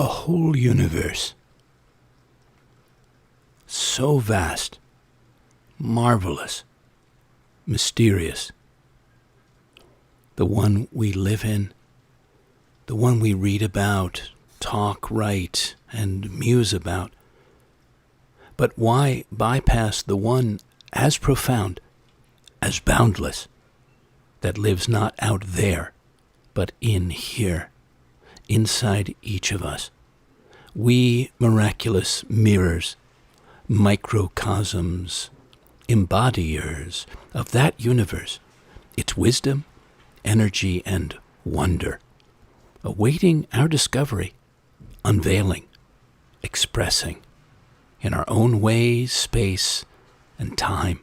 A whole universe, so vast, marvelous, mysterious. The one we live in, the one we read about, talk, write, and muse about. But why bypass the one as profound, as boundless, that lives not out there, but in here, inside each of us? We miraculous mirrors, microcosms, embodiers of that universe, its wisdom, energy, and wonder, awaiting our discovery, unveiling, expressing, in our own way, space, and time,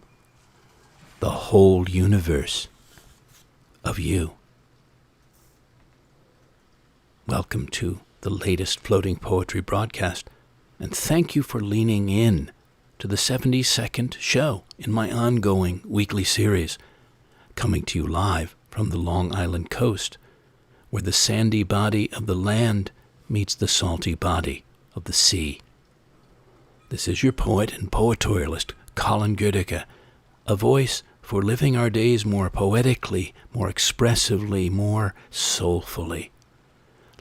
the whole universe of you. Welcome to the latest Floating Poetry broadcast, and thank you for leaning in to the 72nd show in my ongoing weekly series, coming to you live from the Long Island coast, where the sandy body of the land meets the salty body of the sea. This is your poet and poetorialist, Colin Goedecke, a voice for living our days more poetically, more expressively, more soulfully.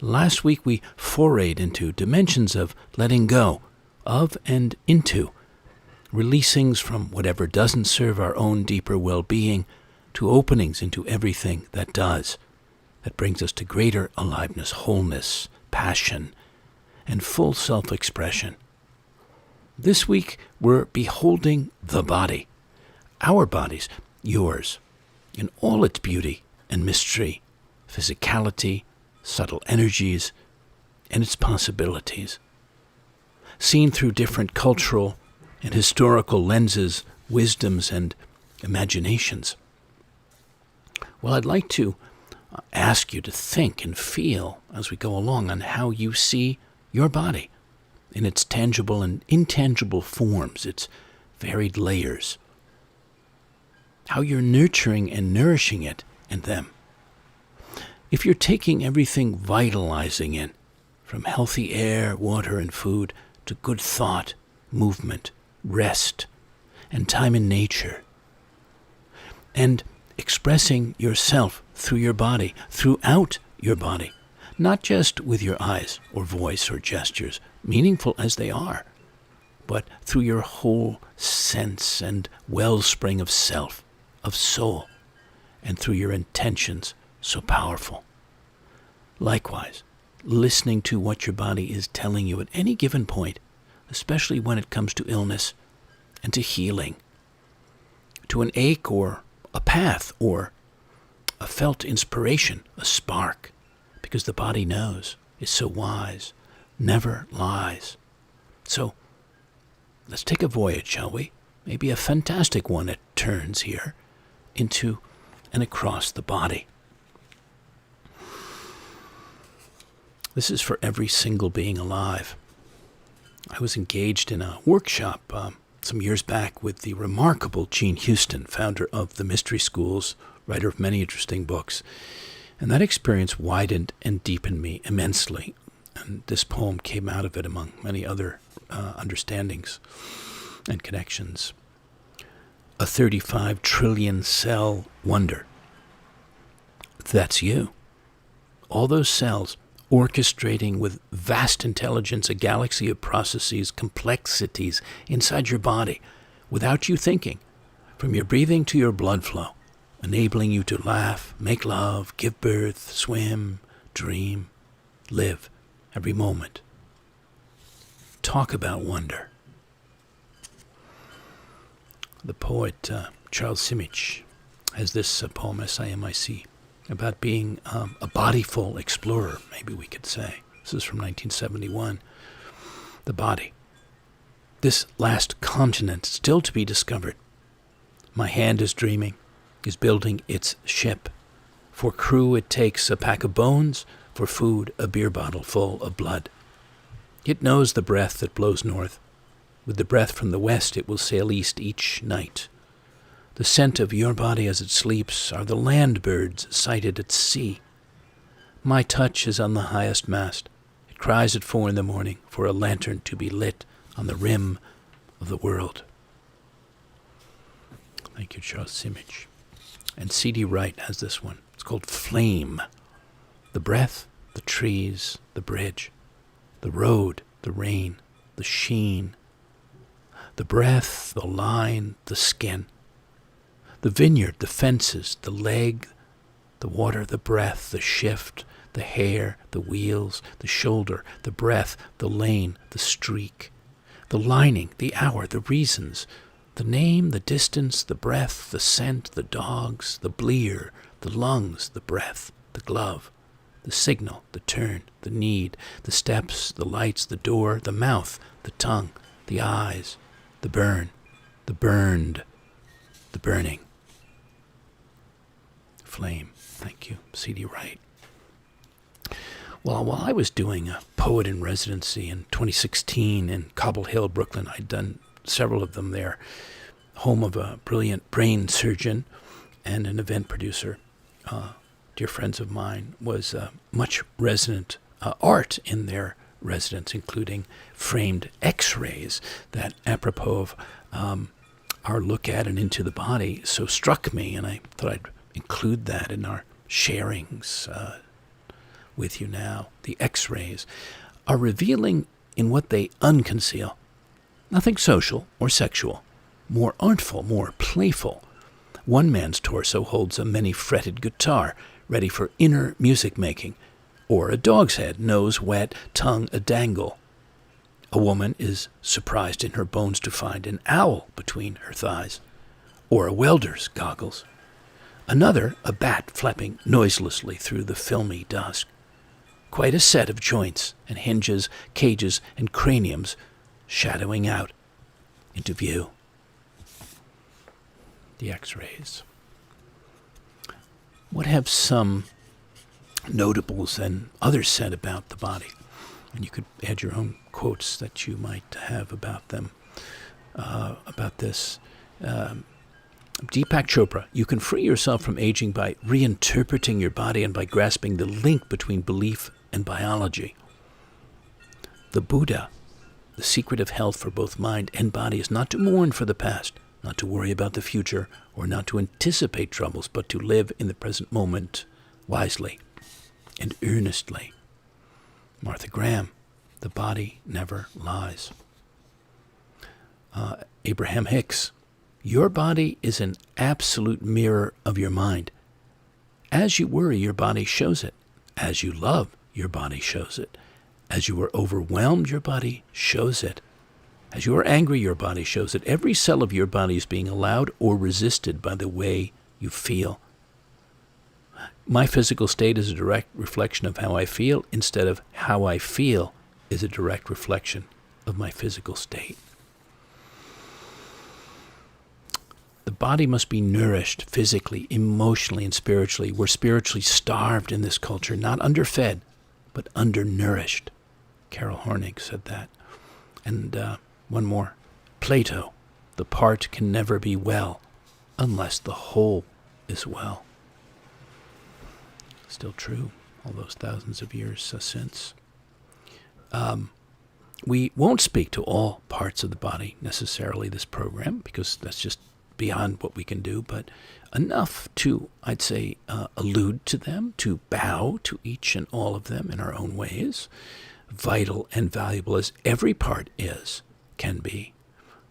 Last week we forayed into dimensions of letting go, of and into, releasings from whatever doesn't serve our own deeper well-being to openings into everything that does, that brings us to greater aliveness, wholeness, passion, and full self-expression. This week we're beholding the body, our bodies, yours, in all its beauty and mystery, physicality, subtle energies, and its possibilities. Seen through different cultural and historical lenses, wisdoms, and imaginations. Well, I'd like to ask you to think and feel as we go along on how you see your body in its tangible and intangible forms, its varied layers, how you're nurturing and nourishing it and them. If you're taking everything vitalizing in, from healthy air, water, and food, to good thought, movement, rest, and time in nature, and expressing yourself through your body, throughout your body, not just with your eyes or voice or gestures, meaningful as they are, but through your whole sense and wellspring of self, of soul, and through your intentions, so powerful. Likewise, listening to what your body is telling you at any given point, especially when it comes to illness and to healing, to an ache or a path or a felt inspiration, a spark, because the body knows, is so wise, never lies. So, let's take a voyage, shall we? Maybe a fantastic one at turns here, into and across the body. This is for every single being alive. I was engaged in a workshop some years back with the remarkable Jean Houston, founder of the Mystery Schools, writer of many interesting books. And that experience widened and deepened me immensely. And this poem came out of it among many other understandings and connections. A 35 trillion cell wonder. That's you. All those cells orchestrating with vast intelligence a galaxy of processes, complexities inside your body without you thinking, from your breathing to your blood flow, enabling you to laugh, make love, give birth, swim, dream, live every moment. Talk about wonder. The poet Charles Simic has this poem, SIMIC, about being a bodyful explorer, maybe we could say. This is from 1971. The body. This last continent still to be discovered. My hand is dreaming, is building its ship. For crew it takes a pack of bones, for food a beer bottle full of blood. It knows the breath that blows north. With the breath from the west it will sail east each night. The scent of your body as it sleeps are the land birds sighted at sea. My touch is on the highest mast. It cries at 4 a.m. for a lantern to be lit on the rim of the world. Thank you, Charles Simic. And C.D. Wright has this one. It's called Flame. The breath, the trees, the bridge, the road, the rain, the sheen, the breath, the line, the skin, the vineyard, the fences, the leg, the water, the breath, the shift, the hair, the wheels, the shoulder, the breath, the lane, the streak, the lining, the hour, the reasons, the name, the distance, the breath, the scent, the dogs, the blear, the lungs, the breath, the glove, the signal, the turn, the need, the steps, the lights, the door, the mouth, the tongue, the eyes, the burn, the burned, the burning. Flame. Thank you, C.D. Wright. Well, while I was doing a poet in residency in 2016 in Cobble Hill, Brooklyn, I'd done several of them there, home of a brilliant brain surgeon and an event producer. Dear friends of mine, was much resident art in their residence, including framed x-rays that, apropos of our look at and into the body, so struck me, and I thought I'd include that in our sharings with you now. The x-rays are revealing in what they unconceal. Nothing social or sexual, more artful, more playful. One man's torso holds a many-fretted guitar, ready for inner music making, or a dog's head, nose wet, tongue a dangle. A woman is surprised in her bones to find an owl between her thighs, or a welder's goggles. Another, a bat flapping noiselessly through the filmy dusk. Quite a set of joints and hinges, cages, and craniums shadowing out into view. The X-rays. What have some notables and others said about the body? And you could add your own quotes that you might have about them, about this. Deepak Chopra, you can free yourself from aging by reinterpreting your body and by grasping the link between belief and biology. The Buddha, the secret of health for both mind and body is not to mourn for the past, not to worry about the future, or not to anticipate troubles, but to live in the present moment wisely and earnestly. Martha Graham, the body never lies. Abraham Hicks, your body is an absolute mirror of your mind. As you worry, your body shows it. As you love, your body shows it. As you are overwhelmed, your body shows it. As you are angry, your body shows it. Every cell of your body is being allowed or resisted by the way you feel. My physical state is a direct reflection of how I feel, instead of how I feel is a direct reflection of my physical state. The body must be nourished physically, emotionally, and spiritually. We're spiritually starved in this culture, not underfed, but undernourished. Carol Hornig said that. And one more. Plato, the part can never be well unless the whole is well. Still true, all those thousands of years since. We won't speak to all parts of the body necessarily this program, because that's just beyond what we can do, but enough to, I'd say, allude to them, to bow to each and all of them in our own ways, vital and valuable as every part is, can be.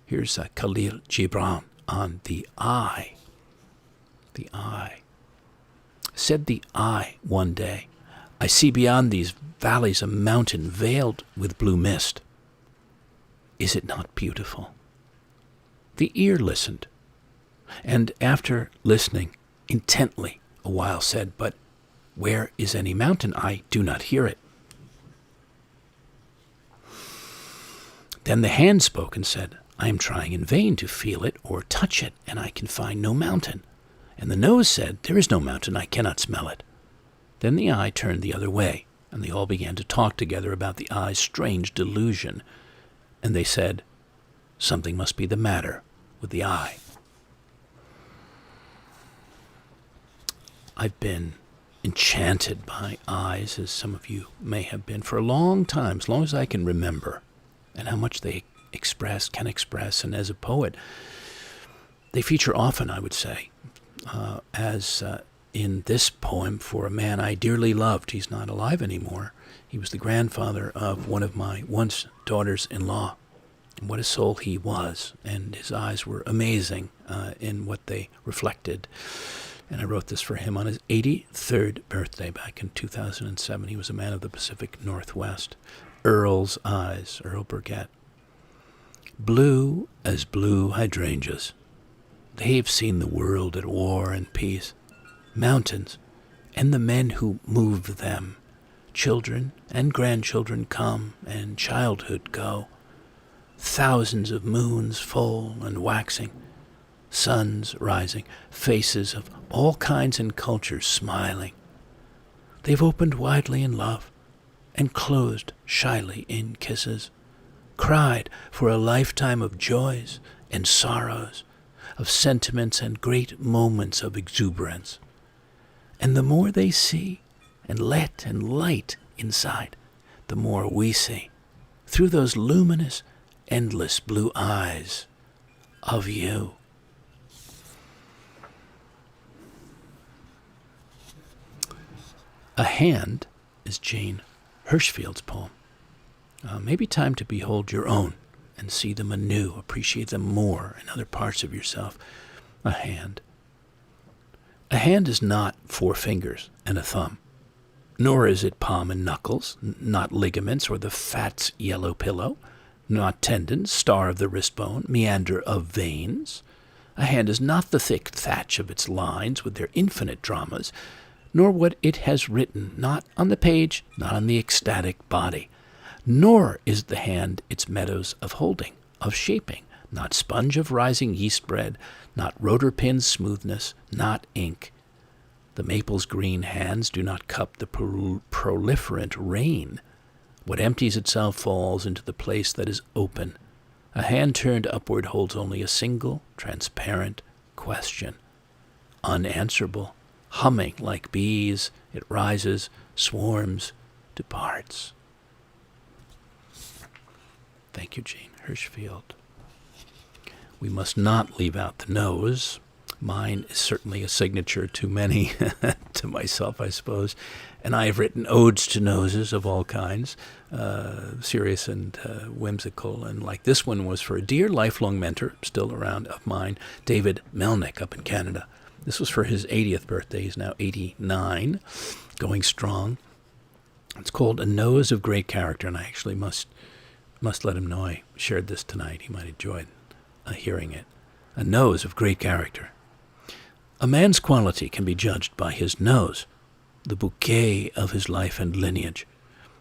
Here's Khalil Gibran on the eye. The eye. Said the eye one day, I see beyond these valleys a mountain veiled with blue mist. Is it not beautiful? The ear listened, and after listening intently a while said, but where is any mountain? I do not hear it. Then the hand spoke and said, I am trying in vain to feel it or touch it, and I can find no mountain. And the nose said, there is no mountain, I cannot smell it. Then the eye turned the other way, and they all began to talk together about the eye's strange delusion. And they said, something must be the matter with the eye. I've been enchanted by eyes, as some of you may have been, for a long time, as long as I can remember, and how much they can express. And as a poet, they feature often, I would say, as in this poem, for a man I dearly loved. He's not alive anymore. He was the grandfather of one of my once daughters-in-law. And what a soul he was, and his eyes were amazing in what they reflected. And I wrote this for him on his 83rd birthday back in 2007. He was a man of the Pacific Northwest. Earl's eyes, Earl Burgett. Blue as blue hydrangeas. They've seen the world at war and peace. Mountains and the men who moved them. Children and grandchildren come and childhood go. Thousands of moons full and waxing, suns rising, faces of all kinds and cultures smiling. They've opened widely in love and closed shyly in kisses, cried for a lifetime of joys and sorrows, of sentiments and great moments of exuberance. And the more they see and let and light inside, the more we see through those luminous, endless blue eyes of you. A Hand is Jane Hirschfield's poem. Maybe time to behold your own and see them anew, appreciate them more in other parts of yourself. A hand. A hand is not 4 fingers and a thumb, nor is it palm and knuckles, not ligaments or the fat's yellow pillow, not tendons, star of the wrist bone, meander of veins. A hand is not the thick thatch of its lines with their infinite dramas, nor what it has written, not on the page, not on the ecstatic body. Nor is the hand its meadows of holding, of shaping, not sponge of rising yeast bread, not rotor pin's smoothness, not ink. The maple's green hands do not cup the proliferant rain. What empties itself falls into the place that is open. A hand turned upward holds only a single, transparent question. Unanswerable, humming like bees, it rises, swarms, departs. Thank you, Jane Hirschfield. We must not leave out the nose. Mine is certainly a signature to many, to myself, I suppose. And I have written odes to noses of all kinds, serious and whimsical. And like this one was for a dear lifelong mentor, still around, of mine, David Melnick up in Canada. This was for his 80th birthday. He's now 89, going strong. It's called A Nose of Great Character, and I actually must let him know I shared this tonight. He might enjoy hearing it. A nose of great character. A man's quality can be judged by his nose, the bouquet of his life and lineage.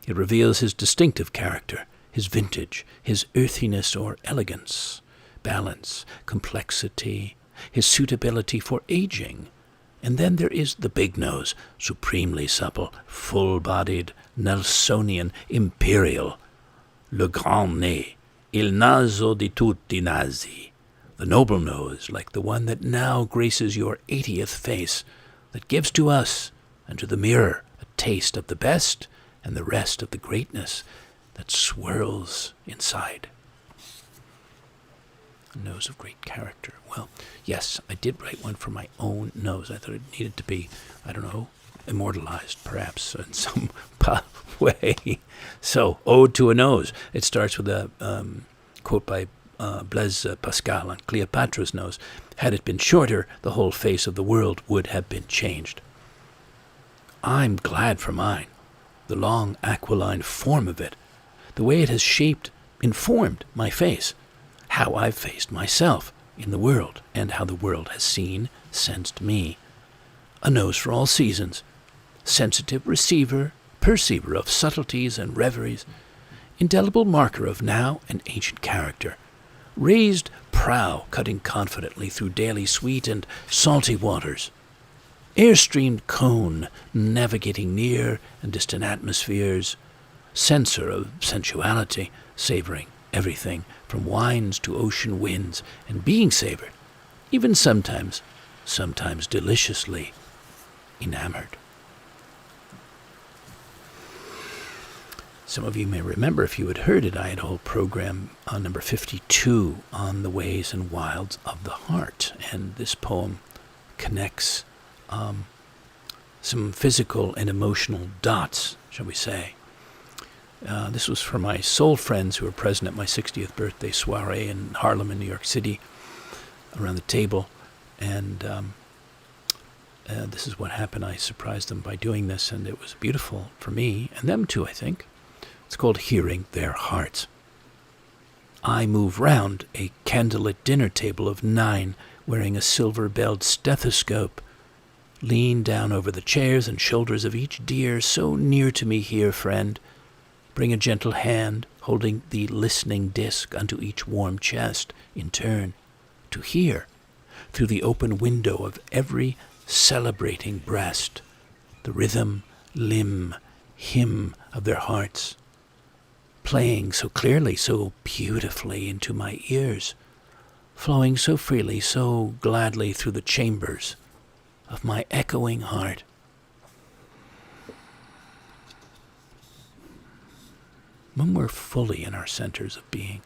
It reveals his distinctive character, his vintage, his earthiness or elegance, balance, complexity, his suitability for aging. And then there is the big nose, supremely supple, full-bodied, Nelsonian, imperial, le grand nez, il naso di tutti nasi, the noble nose, like the one that now graces your 80th face, that gives to us and to the mirror a taste of the best and the rest of the greatness that swirls inside. A nose of great character. Well, yes, I did write one for my own nose. I thought it needed to be, I don't know, immortalized, perhaps, in some way. So, Ode to a Nose. It starts with a quote by Blaise Pascal on Cleopatra's nose. Had it been shorter, the whole face of the world would have been changed. I'm glad for mine, the long aquiline form of it, the way it has shaped, informed my face, how I've faced myself in the world, and how the world has seen, sensed me. A nose for all seasons, sensitive receiver, perceiver of subtleties and reveries, indelible marker of now and ancient character, raised prow cutting confidently through daily sweet and salty waters, air-streamed cone navigating near and distant atmospheres, censor of sensuality, savoring everything from wines to ocean winds, and being savored, even sometimes deliciously enamored. Some of you may remember, if you had heard it, I had a whole program on number 52 on the ways and wilds of the heart. And this poem connects some physical and emotional dots, shall we say. This was for my soul friends who were present at my 60th birthday soiree in Harlem in New York City, around the table. And this is what happened. I surprised them by doing this, and it was beautiful for me, and them too, I think. It's called Hearing Their Hearts. I move round a candlelit dinner table of 9, wearing a silver-belled stethoscope. Lean down over the chairs and shoulders of each dear, so near to me here, friend. Bring a gentle hand, holding the listening disc unto each warm chest, in turn, to hear, through the open window of every celebrating breast, the rhythm, limb, hymn of their hearts, playing so clearly, so beautifully into my ears, flowing so freely, so gladly through the chambers of my echoing heart. When we're fully in our centers of being,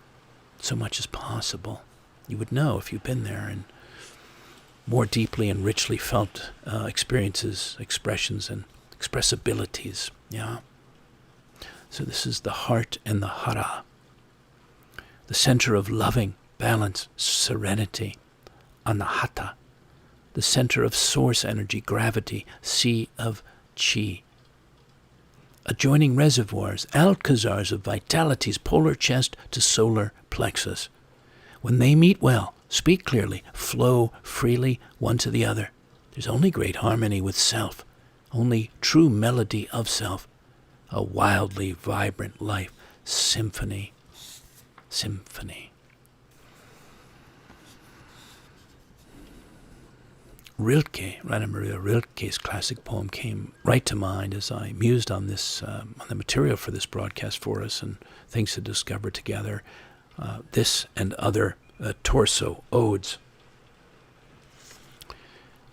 so much is possible. You would know if you've been there and more deeply and richly felt experiences, expressions, and expressibilities. Yeah. So this is the heart and the hara, the center of loving, balance, serenity, anahata, the center of source energy, gravity, sea of chi. Adjoining reservoirs, alcazars of vitalities, polar chest to solar plexus. When they meet well, speak clearly, flow freely one to the other. There's only great harmony with self, only true melody of self, a wildly vibrant life, symphony. Rilke, Rainer Maria Rilke's classic poem came right to mind as I mused on this, on the material for this broadcast for us and things to discover together. This and other torso odes.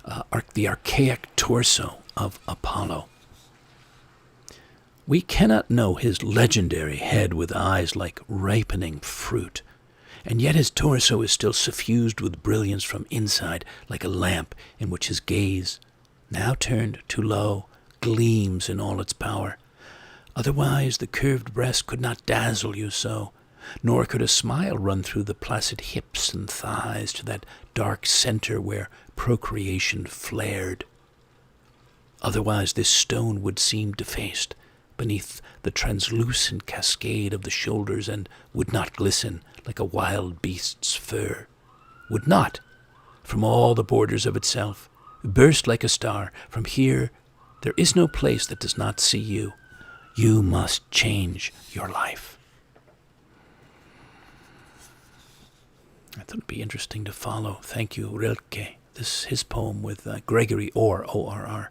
The archaic torso of Apollo. We cannot know his legendary head with eyes like ripening fruit, and yet his torso is still suffused with brilliance from inside, like a lamp in which his gaze, now turned too low, gleams in all its power. Otherwise the curved breast could not dazzle you so, nor could a smile run through the placid hips and thighs to that dark center where procreation flared. Otherwise this stone would seem defaced beneath the translucent cascade of the shoulders and would not glisten like a wild beast's fur, would not, from all the borders of itself, burst like a star. From here there is no place that does not see you. You must change your life. I thought it'd be interesting to follow. Thank you, Rilke. This his poem with Gregory Orr, O-R-R.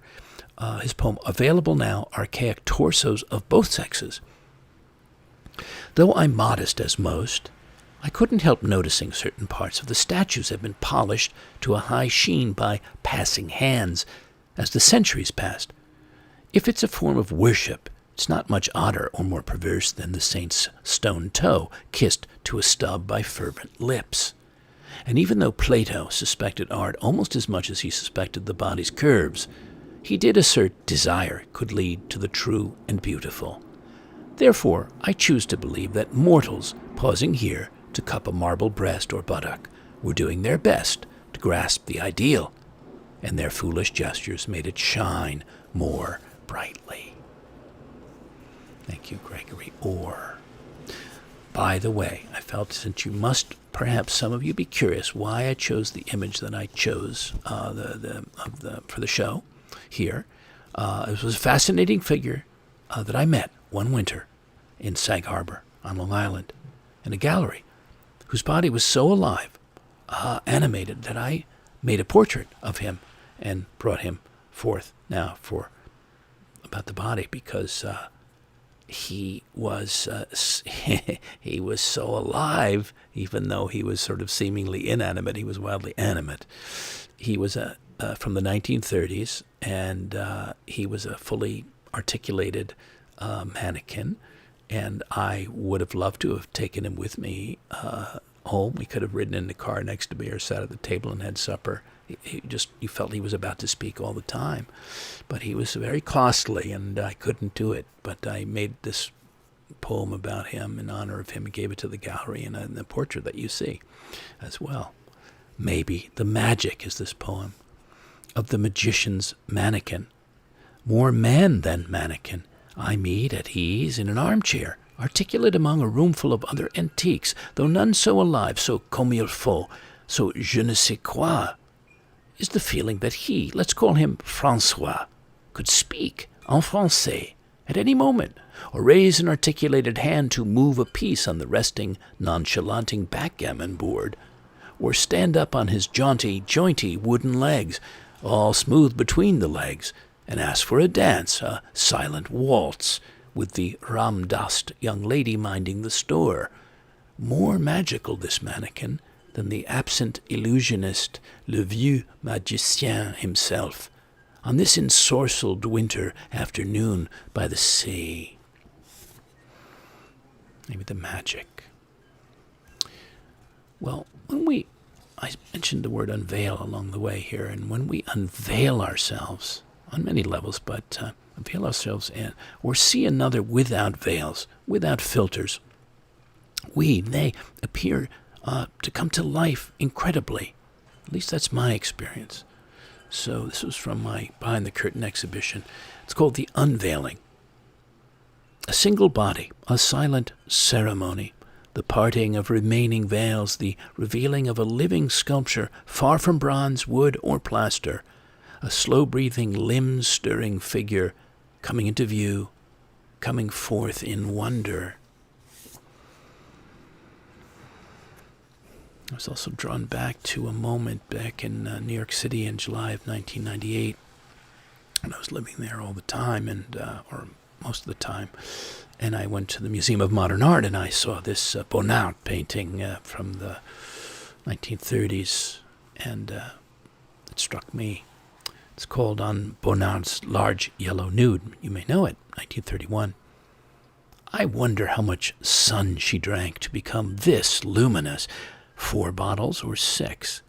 His poem, available now, Archaic Torsos of Both Sexes. Though I'm modest as most, I couldn't help noticing certain parts of the statues have been polished to a high sheen by passing hands as the centuries passed. If it's a form of worship, it's not much odder or more perverse than the saint's stone toe kissed to a stub by fervent lips. And even though Plato suspected art almost as much as he suspected the body's curves, he did assert desire could lead to the true and beautiful. Therefore, I choose to believe that mortals, pausing here to cup a marble breast or buttock, were doing their best to grasp the ideal, and their foolish gestures made it shine more brightly. Thank you, Gregory Orr. By the way, I felt since you must, perhaps some of you, be curious why I chose the image that I chose for the show here. It was a fascinating figure that I met one winter in Sag Harbor on Long Island in a gallery whose body was so alive, animated, that I made a portrait of him and brought him forth now for about the body because he was he was so alive, even though he was sort of seemingly inanimate. He was wildly animate. He was from the 1930s, and he was a fully articulated mannequin, And I would have loved to have taken him with me home. We could have ridden in the car next to me or sat at the table and had supper. You felt he was about to speak all the time. But he was very costly, and I couldn't do it. But I made this poem about him in honor of him and gave it to the gallery, and the portrait that you see as well. Maybe the magic is this poem of the magician's mannequin. More man than mannequin, I meet at ease in an armchair, articulate among a roomful of other antiques, though none so alive, so comme il faut, so je ne sais quoi, is the feeling that he, let's call him François, could speak en français at any moment, or raise an articulated hand to move a piece on the resting, nonchalanting backgammon board, or stand up on his jaunty, jointy wooden legs, all smooth between the legs, and ask for a dance, a silent waltz, with the ram-dust young lady minding the store. More magical, this mannequin, than the absent illusionist, le vieux magicien himself, on this ensorcelled winter afternoon by the sea. Maybe the magic. Well, I mentioned the word unveil along the way here, and when we unveil ourselves, on many levels, but unveil ourselves or see another without veils, without filters, they appear to come to life incredibly. At least that's my experience. So this was from my Behind the Curtain exhibition. It's called The Unveiling. A single body, a silent ceremony, the parting of remaining veils, the revealing of a living sculpture far from bronze, wood, or plaster, a slow-breathing, limb-stirring figure coming into view, coming forth in wonder. I was also drawn back to a moment back in New York City in July of 1998, and I was living there all the time, or most of the time, and I went to the Museum of Modern Art, and I saw this Bonnard painting from the 1930s, and it struck me. It's called On Bonnard's Large Yellow Nude. You may know it, 1931. I wonder how much sun she drank to become this luminous, 4 bottles or 6,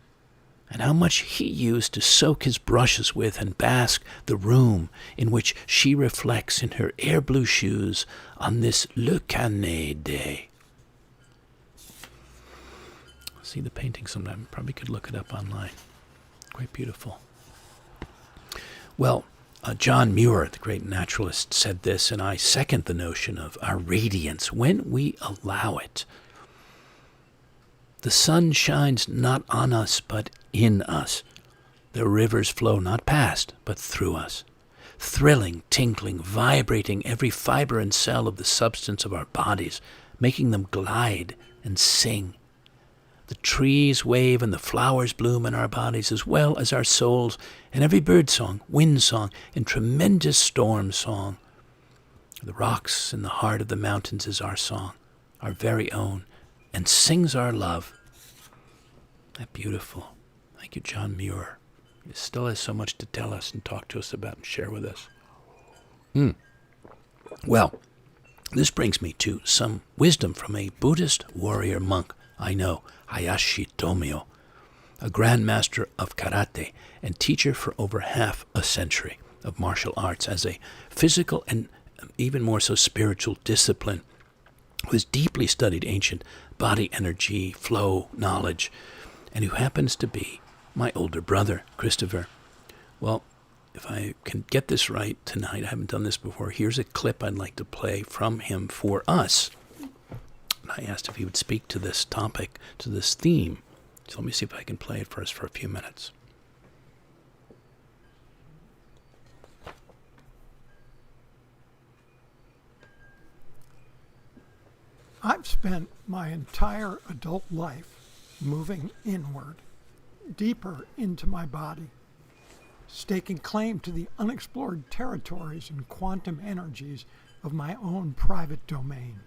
and how much he used to soak his brushes with and bask the room in which she reflects in her air blue shoes on this Le Canet day. See the painting sometime. Probably could look it up online. Quite beautiful. Well, John Muir, the great naturalist, said this, and I second the notion of our radiance when we allow it. The sun shines not on us, but in us. The rivers flow not past, but through us. Thrilling, tinkling, vibrating every fiber and cell of the substance of our bodies, making them glide and sing. The trees wave and the flowers bloom in our bodies, as well as our souls, and every bird song, wind song, and tremendous storm song. The rocks in the heart of the mountains is our song, our very own, and sings our love. That beautiful. Thank you, John Muir. He still has so much to tell us and talk to us about and share with us. Well, this brings me to some wisdom from a Buddhist warrior monk I know, Hayashi Tomio, a grandmaster of karate and teacher for over half a century of martial arts as a physical and even more so spiritual discipline, who has deeply studied ancient body energy, flow, knowledge, and who happens to be my older brother, Christopher. Well, if I can get this right tonight, I haven't done this before, here's a clip I'd like to play from him for us. And I asked if he would speak to this topic, to this theme. So let me see if I can play it for us for a few minutes. I've spent my entire adult life moving inward, deeper into my body, staking claim to the unexplored territories and quantum energies of my own private domain.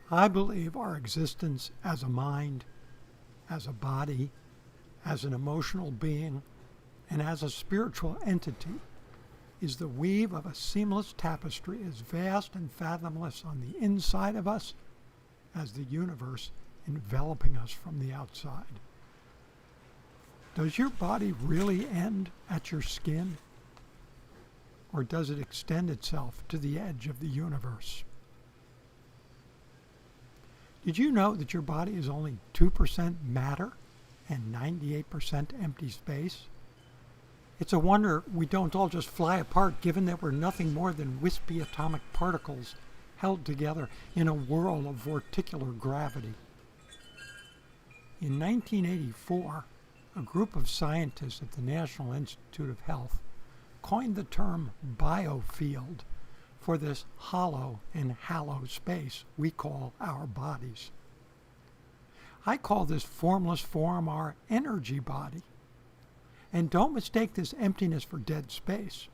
I believe our existence as a mind, as a body, as an emotional being, and as a spiritual entity is the weave of a seamless tapestry as vast and fathomless on the inside of us as the universe enveloping us from the outside. Does your body really end at your skin? Or does it extend itself to the edge of the universe? Did you know that your body is only 2% matter and 98% empty space? It's a wonder we don't all just fly apart, given that we're nothing more than wispy atomic particles held together in a whirl of vorticular gravity. In 1984, a group of scientists at the National Institute of Health coined the term biofield for this hollow and hallow space we call our bodies. I call this formless form our energy body. And don't mistake this emptiness for dead space.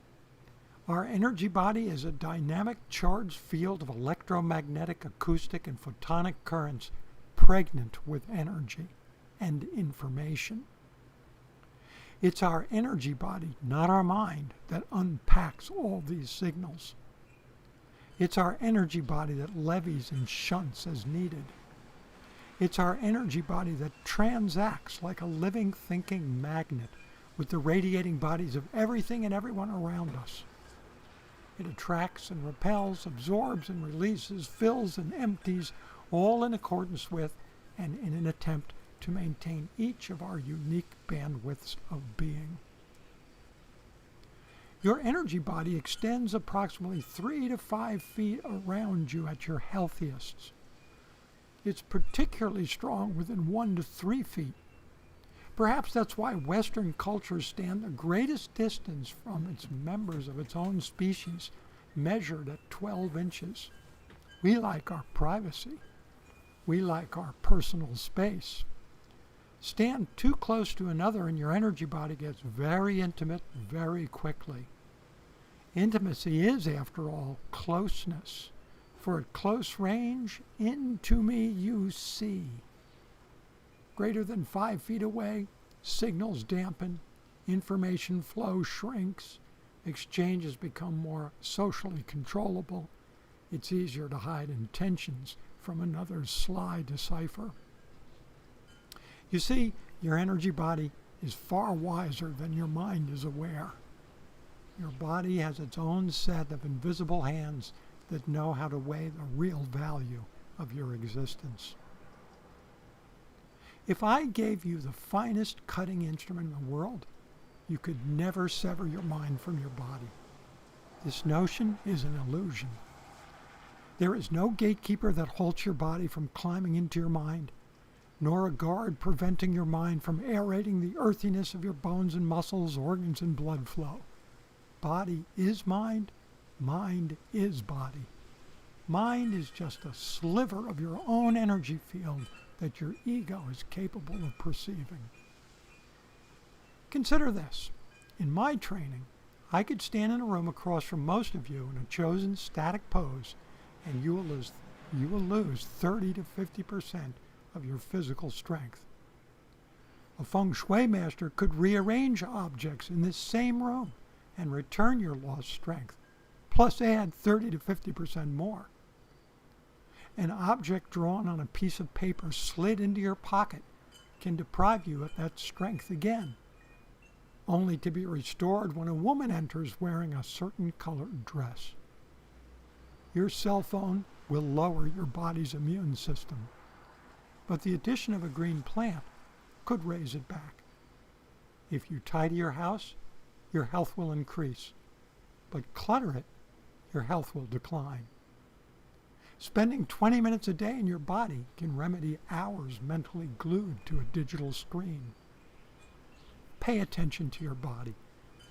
Our energy body is a dynamic charged field of electromagnetic, acoustic, and photonic currents pregnant with energy and information. It's our energy body, not our mind, that unpacks all these signals. It's our energy body that levies and shunts as needed. It's our energy body that transacts like a living, thinking magnet with the radiating bodies of everything and everyone around us. It attracts and repels, absorbs and releases, fills and empties, all in accordance with and in an attempt to maintain each of our unique bandwidths of being. Your energy body extends approximately 3 to 5 feet around you at your healthiest. It's particularly strong within 1 to 3 feet. Perhaps that's why Western cultures stand the greatest distance from its members of its own species, measured at 12 inches. We like our privacy. We like our personal space. Stand too close to another and your energy body gets very intimate very quickly. Intimacy is, after all, closeness. For at close range, into me you see. Greater than 5 feet away, signals dampen, information flow shrinks, exchanges become more socially controllable. It's easier to hide intentions from another's sly decipher. You see, your energy body is far wiser than your mind is aware. Your body has its own set of invisible hands that know how to weigh the real value of your existence. If I gave you the finest cutting instrument in the world, you could never sever your mind from your body. This notion is an illusion. There is no gatekeeper that halts your body from climbing into your mind, nor a guard preventing your mind from aerating the earthiness of your bones and muscles, organs, and blood flow. Body is mind, mind is body. Mind is just a sliver of your own energy field that your ego is capable of perceiving. Consider this. In my training, I could stand in a room across from most of you in a chosen static pose, and you will lose 30 to 50% of your physical strength. A feng shui master could rearrange objects in this same room and return your lost strength, plus add 30 to 50% more. An object drawn on a piece of paper slid into your pocket can deprive you of that strength again, only to be restored when a woman enters wearing a certain colored dress. Your cell phone will lower your body's immune system, but the addition of a green plant could raise it back. If you tidy your house, your health will increase, but clutter it, your health will decline. Spending 20 minutes a day in your body can remedy hours mentally glued to a digital screen. Pay attention to your body,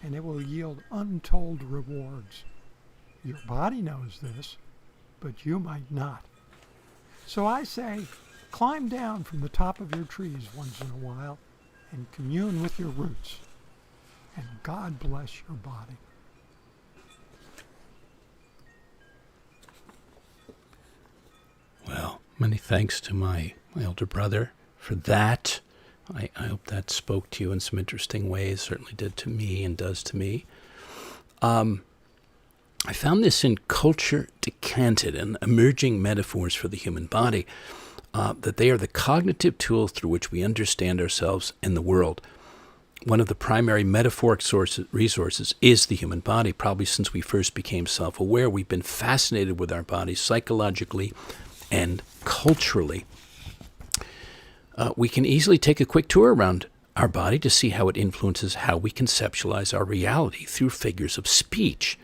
and it will yield untold rewards. Your body knows this, but you might not. So I say, climb down from the top of your trees once in a while and commune with your roots. And God bless your body. Well, many thanks to my elder brother for that. I hope that spoke to you in some interesting ways. Certainly did to me and does to me. I found this in Culture Decanted and Emerging Metaphors for the Human Body, that they are the cognitive tools through which we understand ourselves and the world. One of the primary metaphoric resources is the human body. Probably since we first became self-aware, we've been fascinated with our bodies psychologically and culturally. We can easily take a quick tour around our body to see how it influences how we conceptualize our reality through figures of speech.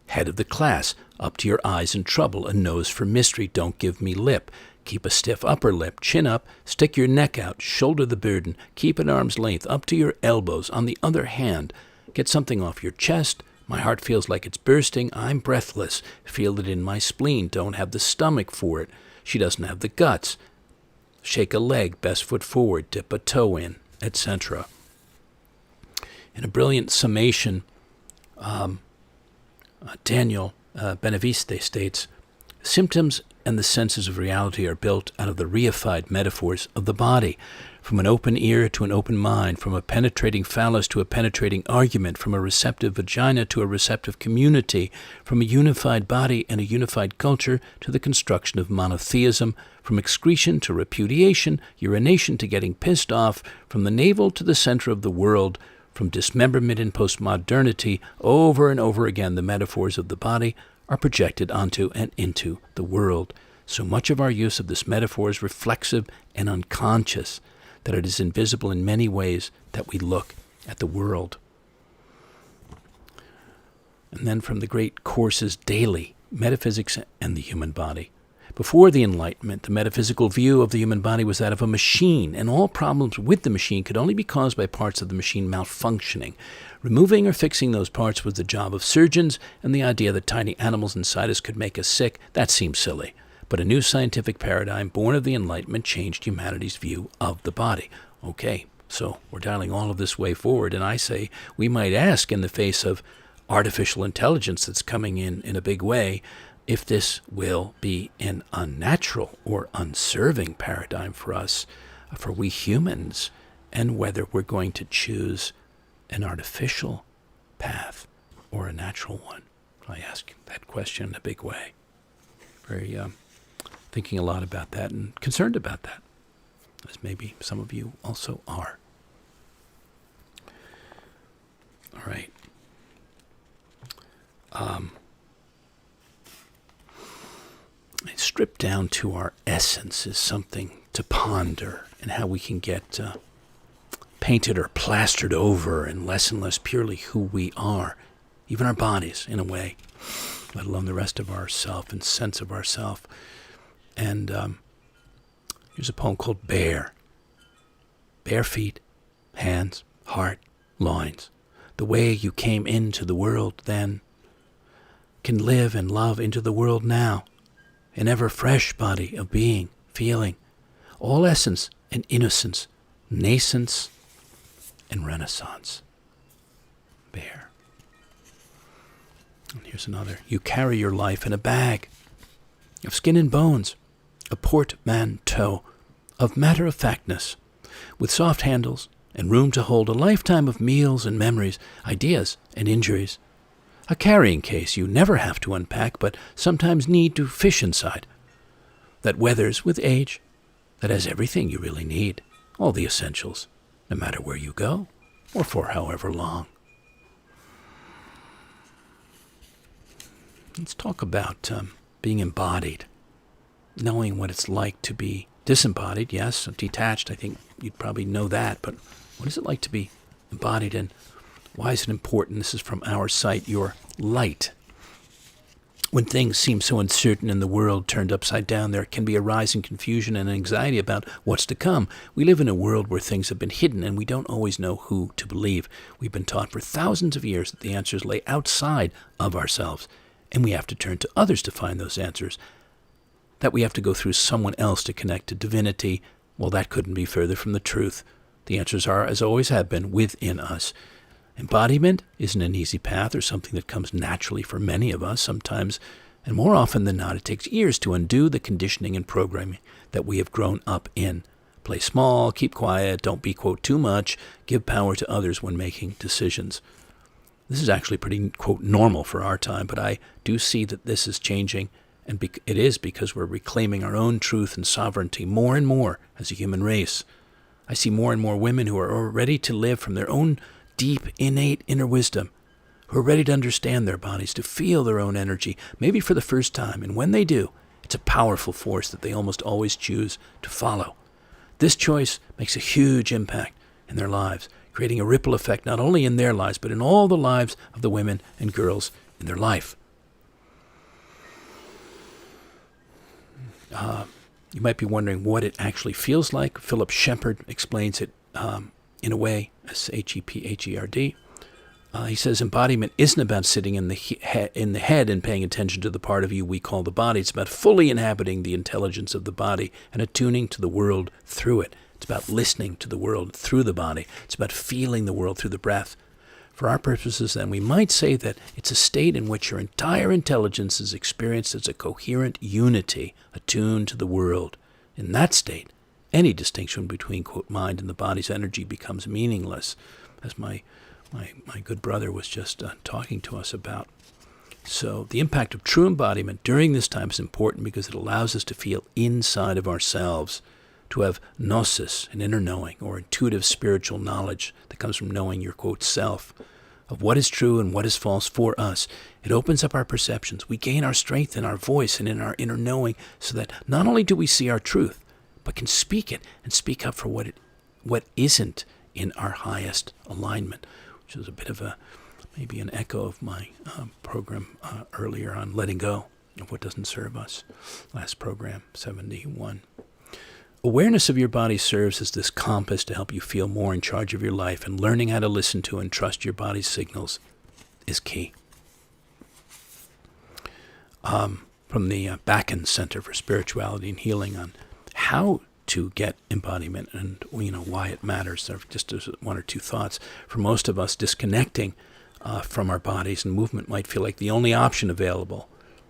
Head of the class, up to your eyes in trouble, a nose for mystery, don't give me lip. Keep a stiff upper lip, chin up, stick your neck out, shoulder the burden, keep at arm's length, up to your elbows. On the other hand, get something off your chest. My heart feels like it's bursting. I'm breathless. Feel it in my spleen. Don't have the stomach for it. She doesn't have the guts. Shake a leg, best foot forward, dip a toe in, etc. In a brilliant summation, Daniel Benaviste states, symptoms and the senses of reality are built out of the reified metaphors of the body, from an open ear to an open mind, from a penetrating phallus to a penetrating argument, from a receptive vagina to a receptive community, from a unified body and a unified culture to the construction of monotheism, from excretion to repudiation, urination to getting pissed off, from the navel to the center of the world, from dismemberment and postmodernity. Over and over again, the metaphors of the body are projected onto and into the world. So much of our use of this metaphor is reflexive and unconscious, that it is invisible in many ways that we look at the world. And then from the great courses daily, Metaphysics and the Human Body. Before the Enlightenment, the metaphysical view of the human body was that of a machine, and all problems with the machine could only be caused by parts of the machine malfunctioning. Removing or fixing those parts was the job of surgeons, and the idea that tiny animals inside us could make us sick, that seemed silly. But a new scientific paradigm born of the Enlightenment changed humanity's view of the body. Okay, so we're dialing all of this way forward, and I say we might ask, in the face of artificial intelligence that's coming in a big way, if this will be an unnatural or unserving paradigm for us, for we humans, and whether we're going to choose an artificial path or a natural one. I ask that question in a big way. Very thinking a lot about that and concerned about that, as maybe some of you also are. All right. Stripped down to our essence is something to ponder, and how we can get painted or plastered over and less purely who we are, even our bodies in a way, let alone the rest of ourself and sense of ourself. And here's a poem called Bare. Bare feet, hands, heart, loins. The way you came into the world then can live and love into the world now. An ever-fresh body of being, feeling, all essence and innocence, nascence and renaissance. Bare. And here's another. You carry your life in a bag of skin and bones, a portmanteau of matter-of-factness, with soft handles and room to hold a lifetime of meals and memories, ideas and injuries. A carrying case you never have to unpack, but sometimes need to fish inside. That weathers with age, that has everything you really need, all the essentials, no matter where you go, or for however long. Let's talk about being embodied, knowing what it's like to be disembodied, yes, detached. I think you'd probably know that, but what is it like to be embodied, and why is it important? This is from our site, Your Light. When things seem so uncertain in the world turned upside down, there can be a rise in confusion and anxiety about what's to come. We live in a world where things have been hidden, and we don't always know who to believe. We've been taught for thousands of years that the answers lay outside of ourselves, and we have to turn to others to find those answers. That we have to go through someone else to connect to divinity, well, that couldn't be further from the truth. The answers are, as always have been, within us. Embodiment isn't an easy path or something that comes naturally for many of us. Sometimes, and more often than not, it takes years to undo the conditioning and programming that we have grown up in. Play small, keep quiet, don't be, quote, too much, give power to others when making decisions. This is actually pretty, quote, normal for our time, but I do see that this is changing, and it is because we're reclaiming our own truth and sovereignty more and more as a human race. I see more and more women who are ready to live from their own deep, innate inner wisdom, who are ready to understand their bodies, to feel their own energy, maybe for the first time, and when they do, it's a powerful force that they almost always choose to follow. This choice makes a huge impact in their lives, creating a ripple effect not only in their lives, but in all the lives of the women and girls in their life. You might be wondering what it actually feels like. Philip Shepard explains it in a way, Shepherd. He says embodiment isn't about sitting in the head and paying attention to the part of you we call the body. It's about fully inhabiting the intelligence of the body and attuning to the world through it. It's about listening to the world through the body. It's about feeling the world through the breath. For our purposes, then, we might say that it's a state in which your entire intelligence is experienced as a coherent unity, attuned to the world. In that state, any distinction between, quote, mind and the body's energy becomes meaningless, as my good brother was just talking to us about. So the impact of true embodiment during this time is important because it allows us to feel inside of ourselves, to have gnosis, an inner knowing, or intuitive spiritual knowledge that comes from knowing your, quote, self, of what is true and what is false for us. It opens up our perceptions. We gain our strength in our voice and in our inner knowing so that not only do we see our truth, but can speak it and speak up for what isn't in our highest alignment, which is a bit of maybe an echo of my program earlier on letting go of what doesn't serve us. Last program, 71. Awareness of your body serves as this compass to help you feel more in charge of your life, and learning how to listen to and trust your body's signals is key. From the Bakken Center for Spirituality and Healing on how to get embodiment and why it matters. There are just one or two thoughts. For most of us, disconnecting from our bodies and movement might feel like the only option available.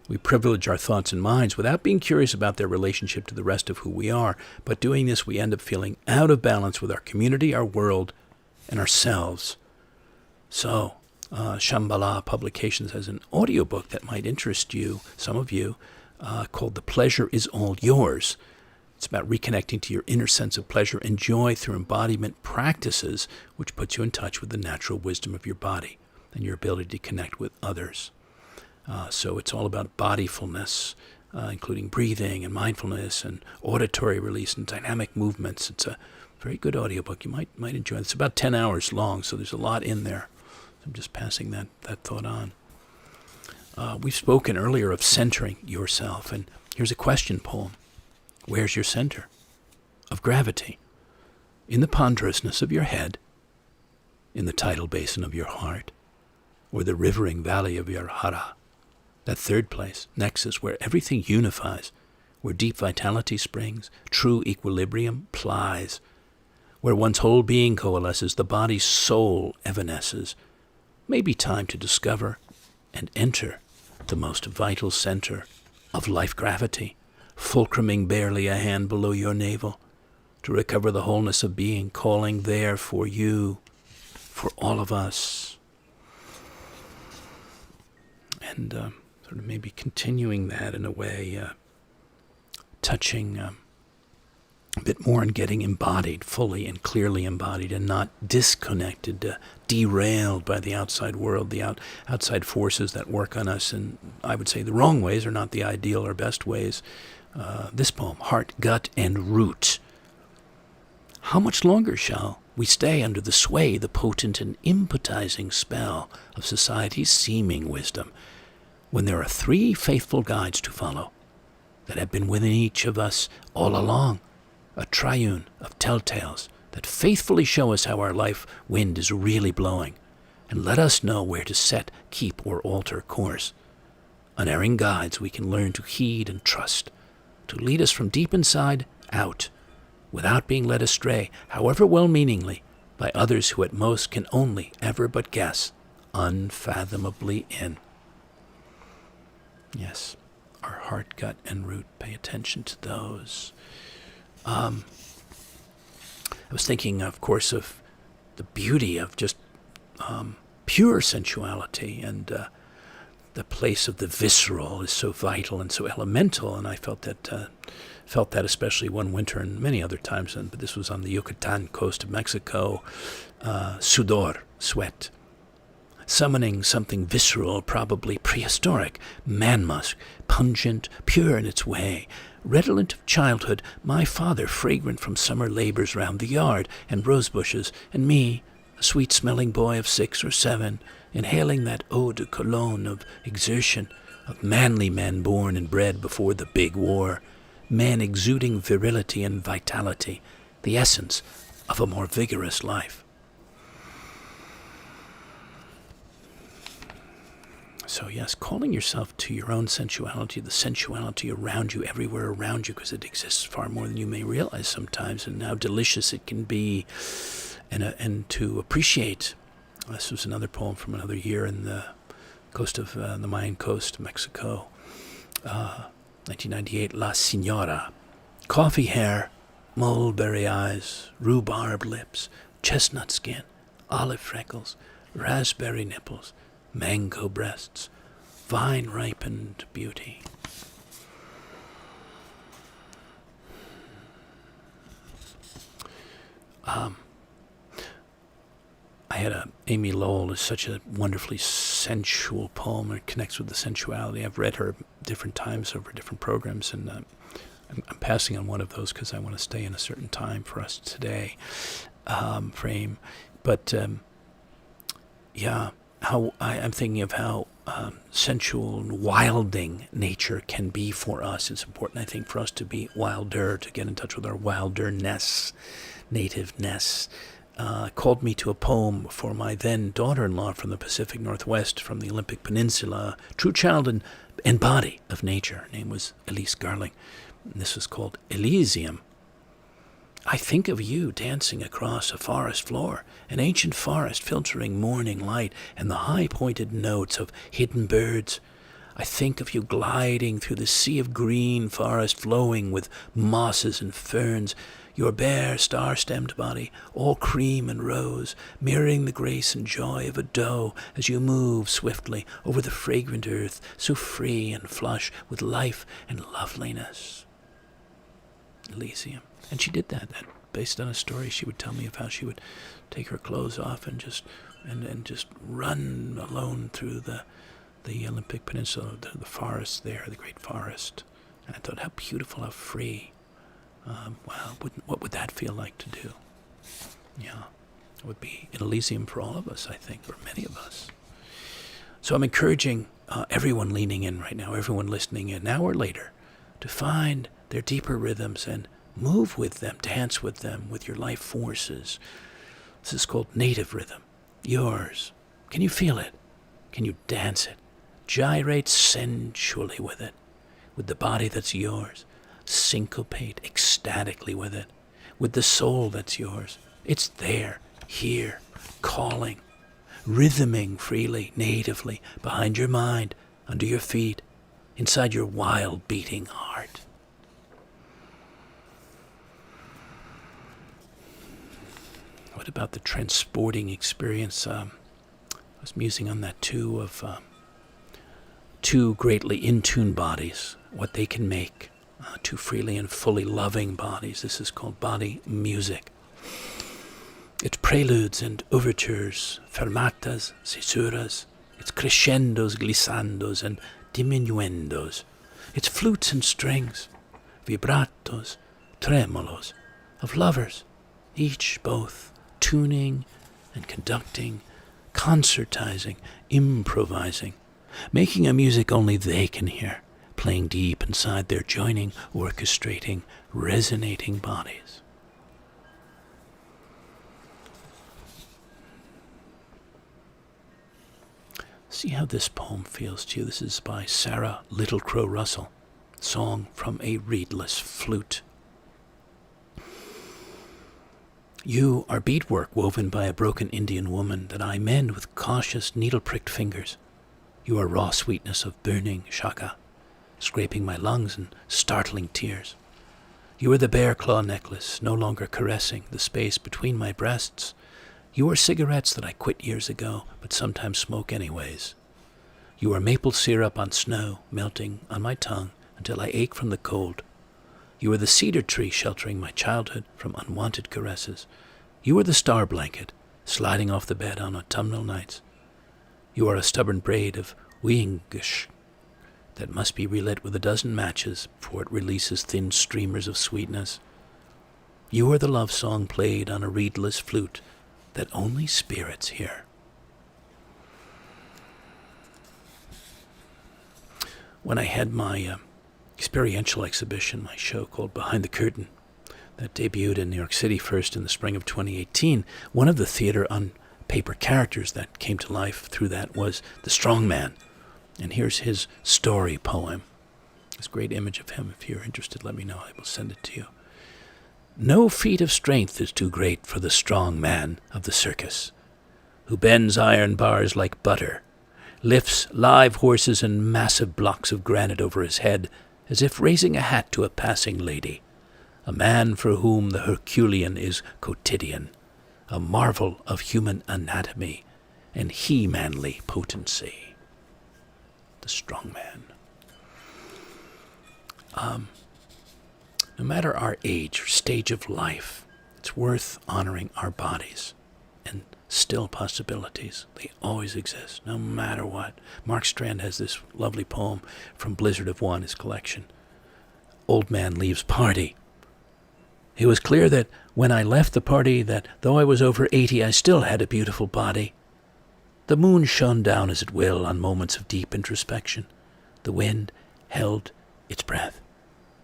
We privilege our thoughts and minds without being curious about their relationship to the rest of who we are. But doing this, we end up feeling out of balance with our community, our world, and ourselves. So, Shambhala Publications has an audiobook that might interest you, some of you, called The Pleasure is All Yours. It's about reconnecting to your inner sense of pleasure and joy through embodiment practices, which puts you in touch with the natural wisdom of your body and your ability to connect with others. So it's all about bodyfulness, including breathing and mindfulness and auditory release and dynamic movements. It's a very good audiobook. You might enjoy it. It's about 10 hours long, so there's a lot in there. I'm just passing that thought on. We've spoken earlier of centering yourself, and here's a question poem. Where's your center of gravity? In the ponderousness of your head, in the tidal basin of your heart, or the rivering valley of your hara? That third place, nexus, where everything unifies, where deep vitality springs, true equilibrium plies, where one's whole being coalesces, the body's soul evanesces. May be time to discover and enter the most vital center of life gravity, fulcruming barely a hand below your navel, to recover the wholeness of being, calling there for you, for all of us. And sort of maybe continuing that in a way, touching a bit more on getting embodied, fully and clearly embodied, and not disconnected, derailed by the outside world, the outside forces that work on us, and I would say the wrong ways are not the ideal or best ways. This poem, Heart, Gut, and Root. How much longer shall we stay under the sway, the potent and impotizing spell of society's seeming wisdom, when there are three faithful guides to follow that have been within each of us all along, a triune of telltales that faithfully show us how our life wind is really blowing and let us know where to set, keep, or alter course. Unerring guides we can learn to heed and trust, to lead us from deep inside out, without being led astray, however well-meaningly, by others who at most can only ever but guess unfathomably in. Yes, our heart, gut, and root. Pay attention to those. I was thinking, of course, of the beauty of just pure sensuality, and the place of the visceral is so vital and so elemental. And I felt that especially one winter and many other times. But this was on the Yucatan coast of Mexico. Sudor, sweat, summoning something visceral, probably prehistoric, man-musk, pungent, pure in its way, redolent of childhood, my father fragrant from summer labors round the yard and rose bushes, and me, a sweet-smelling boy of 6 or 7, inhaling that eau de cologne of exertion, of manly men born and bred before the big war, men exuding virility and vitality, the essence of a more vigorous life. So yes, calling yourself to your own sensuality, the sensuality around you, everywhere around you, because it exists far more than you may realize sometimes, and how delicious it can be, and to appreciate. This was another poem from another year in the coast of the Mayan coast of Mexico, 1998. La Señora, coffee hair, mulberry eyes, rhubarb lips, chestnut skin, olive freckles, raspberry nipples, mango breasts, vine-ripened beauty. I had Amy Lowell is such a wonderfully sensual poem. It connects with the sensuality. I've read her different times over different programs, and I'm passing on one of those because I want to stay in a certain time for us today frame. But I'm thinking of how sensual and wilding nature can be for us. It's important, I think, for us to be wilder, to get in touch with our wilderness, nativeness. Called me to a poem for my then daughter-in-law from the Pacific Northwest, from the Olympic Peninsula, true child and body of nature. Her name was Elise Garling. And this was called Elysium. I think of you dancing across a forest floor, an ancient forest filtering morning light and the high-pointed notes of hidden birds. I think of you gliding through the sea of green forest flowing with mosses and ferns, your bare star-stemmed body, all cream and rose, mirroring the grace and joy of a doe as you move swiftly over the fragrant earth, so free and flush with life and loveliness. Elysium. And she did that based on a story she would tell me of how she would take her clothes off and just run alone through the Olympic Peninsula, the forest there, the great forest. And I thought, how beautiful, how free. Wow, what would that feel like to do? Yeah, it would be an Elysium for all of us, I think, or many of us. So I'm encouraging everyone leaning in right now, everyone listening in, now or later, to find their deeper rhythms and move with them, dance with them, with your life forces. This is called native rhythm, yours. Can you feel it? Can you dance it? Gyrate sensually with it, with the body that's yours. Syncopate ecstatically with it, with the soul that's yours. It's there, here, calling, rhythming freely, natively, behind your mind, under your feet, inside your wild beating heart. What about the transporting experience? I was musing on that too, of two greatly in-tune bodies, what they can make. Two freely and fully loving bodies. This is called body music. It's preludes and overtures, fermatas, cesuras. It's crescendos, glissandos, and diminuendos. It's flutes and strings, vibratos, tremolos, of lovers, each both tuning and conducting, concertizing, improvising, making a music only they can hear, playing deep inside their joining, orchestrating, resonating bodies. See how this poem feels to you. This is by Sarah Little Crow Russell, Song from a Reedless Flute. You are beadwork woven by a broken Indian woman that I mend with cautious needle-pricked fingers. You are raw sweetness of burning shaka, scraping my lungs and startling tears. You are the bear claw necklace, no longer caressing the space between my breasts. You are cigarettes that I quit years ago, but sometimes smoke anyways. You are maple syrup on snow, melting on my tongue until I ache from the cold. You are the cedar tree sheltering my childhood from unwanted caresses. You are the star blanket sliding off the bed on autumnal nights. You are a stubborn braid of weingush that must be relit with a dozen matches before it releases thin streamers of sweetness. You are the love song played on a reedless flute that only spirits hear. When I had my experiential exhibition, my show called Behind the Curtain, that debuted in New York City first in the spring of 2018, one of the theater on paper characters that came to life through that was the strong man. And here's his story poem. This great image of him. If you're interested, let me know. I will send it to you. No feat of strength is too great for the strong man of the circus, who bends iron bars like butter, lifts live horses and massive blocks of granite over his head as if raising a hat to a passing lady, a man for whom the Herculean is quotidian, a marvel of human anatomy and he-manly potency. The strong man. No matter our age or stage of life, it's worth honoring our bodies and still possibilities. They always exist, no matter what. Mark Strand has this lovely poem from Blizzard of One, his collection. Old Man Leaves Party. It was clear that when I left the party that though I was over 80, I still had a beautiful body. The moon shone down as it will on moments of deep introspection. The wind held its breath.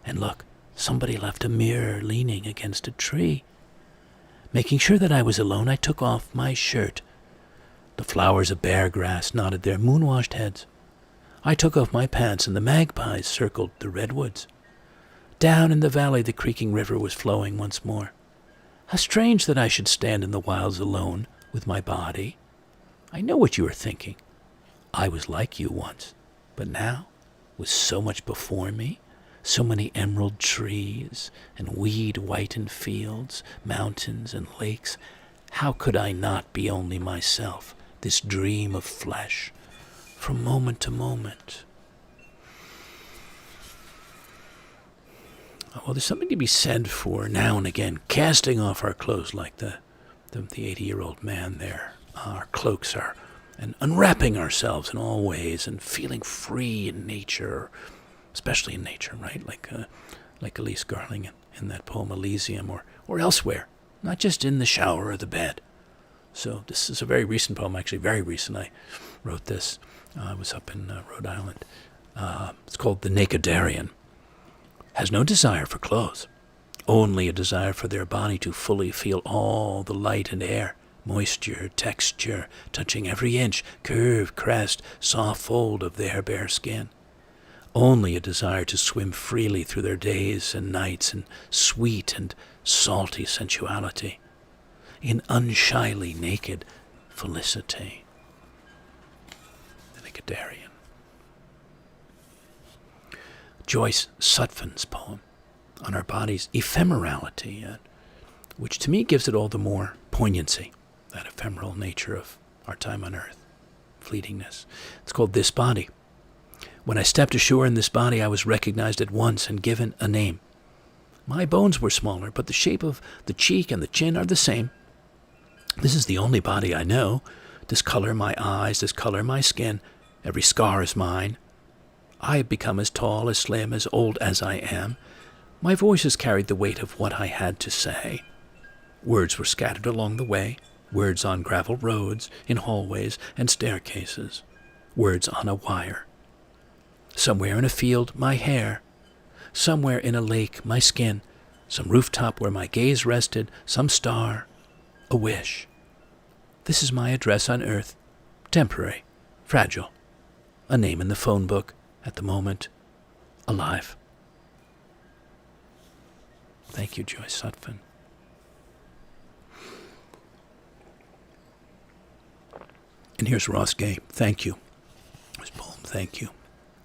And look, somebody left a mirror leaning against a tree. Making sure that I was alone, I took off my shirt. The flowers of bare grass nodded their moon-washed heads. I took off my pants, and the magpies circled the redwoods. Down in the valley, the creaking river was flowing once more. How strange that I should stand in the wilds alone with my body. I know what you are thinking. I was like you once, but now, with so much before me, so many emerald trees and weed-whitened fields, mountains and lakes, how could I not be only myself, this dream of flesh, from moment to moment? Well, there's something to be said for, now and again, casting off our clothes like the 80-year-old man there. Our cloaks are, and unwrapping ourselves in all ways and feeling free in nature, especially in nature, right? Like Elise Garling in that poem Elysium, or elsewhere, not just in the shower or the bed. So this is a very recent poem, actually very recent. I wrote this. I was up in Rhode Island. It's called The Nakedarian. Has no desire for clothes, only a desire for their body to fully feel all the light and air, moisture, texture, touching every inch, curve, crest, soft fold of their bare skin. Only a desire to swim freely through their days and nights in sweet and salty sensuality, in unshyly naked felicity. The Nakedarian. Joyce Sutphen's poem on our body's ephemerality, which to me gives it all the more poignancy, that ephemeral nature of our time on earth, fleetingness. It's called This Body. When I stepped ashore in this body, I was recognized at once and given a name. My bones were smaller, but the shape of the cheek and the chin are the same. This is the only body I know. This color my eyes, this color my skin. Every scar is mine. I have become as tall, as slim, as old as I am. My voice has carried the weight of what I had to say. Words were scattered along the way, words on gravel roads, in hallways and staircases, words on a wire. Somewhere in a field, my hair. Somewhere in a lake, my skin. Some rooftop where my gaze rested, some star, a wish. This is my address on earth, temporary, fragile, a name in the phone book, at the moment, alive. Thank you, Joyce Sutphen. And here's Ross Gay. Thank you. His poem, Thank You.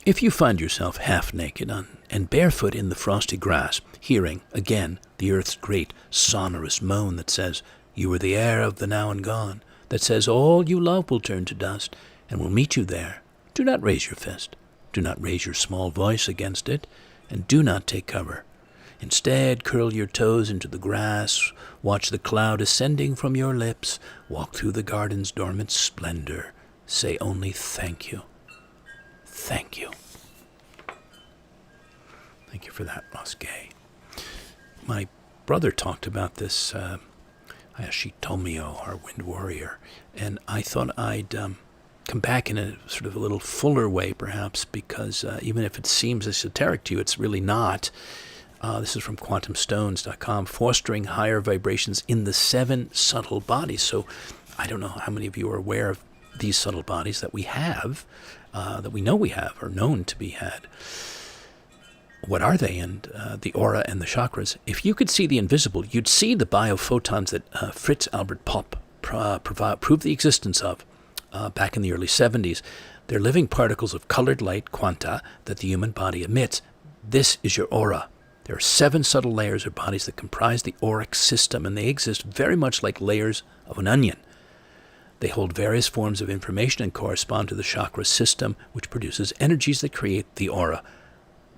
If you find yourself half naked and barefoot in the frosty grass, hearing, again, the earth's great sonorous moan that says, You are the air of the now and gone, that says all you love will turn to dust, and will meet you there. Do not raise your fist. Do not raise your small voice against it, and do not take cover. Instead, curl your toes into the grass, watch the cloud ascending from your lips, walk through the garden's dormant splendor. Say only thank you. Thank you. Thank you for that, Ross Gay. My brother talked about this, Tomio, our wind warrior, and I thought I'd come back in a sort of a little fuller way, perhaps, because even if it seems esoteric to you, it's really not. This is from quantumstones.com, fostering higher vibrations in the 7 subtle bodies. So I don't know how many of you are aware of these subtle bodies that we have, that we know we have, or known to be had. What are they? And the aura and the chakras. If you could see the invisible, you'd see the biophotons that Fritz Albert Popp proved the existence of back in the early 70s. They're living particles of colored light, quanta, that the human body emits. This is your aura. There are 7 subtle layers or bodies that comprise the auric system, and they exist very much like layers of an onion. They hold various forms of information and correspond to the chakra system, which produces energies that create the aura.